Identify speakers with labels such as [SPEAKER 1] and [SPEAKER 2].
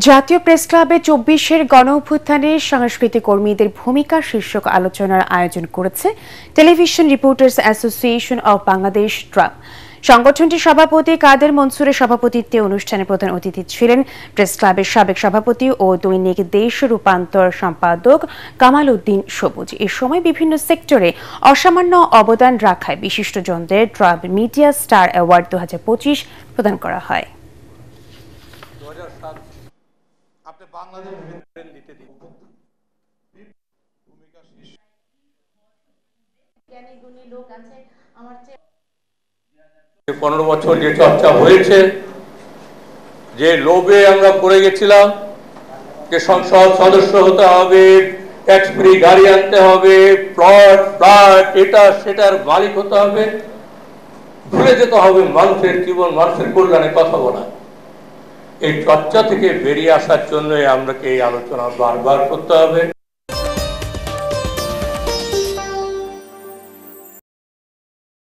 [SPEAKER 1] জাতীয় প্রেস ক্লাবে ২৪-এর গণ-অভ্যুত্থানে সাংস্কৃতিক কর্মীদের ভূমিকা শীর্ষক আলোচনার আয়োজন করেছে television reporters association of Bangladesh tram. সংগঠনটির সভাপতি কাদের মনসুরের সভাপতিত্বে অনুষ্ঠানে প্রধান অতিথি ছিলেন প্রেস ক্লাবের সাবেক সভাপতি ও দৈনিক দেশ রূপান্তর সম্পাদক কামাল উদ্দিন সবুজ। এ সময় বিভিন্ন সেক্টরে অসামান্য অবদান রাখায় বিশিষ্টজনদের ট্রাম মিডিয়া স্টার অ্যাওয়ার্ড ২০২৫ প্রদান করা হয়।
[SPEAKER 2] আপনি বাংলাদেশ দিতে দিন 15 বছর যে চর্চা হয়েছে, যে লোভে আমরা পড়ে গেছিলাম যে সংসদ সদস্য হতে হবে, ট্যাক্স ফ্রি গাড়ি আনতে হবে, প্লট ফ্ল্যাট এটা সেটার মালিক হতে হবে, ভুলে যেতে হবে মানুষের জীবন, মানুষের কল্যাণে কথা বলা। এই চর্চা থেকে বেরিয়ে আসার জন্য আমরা এই আলোচনা বারবার করতে হবে।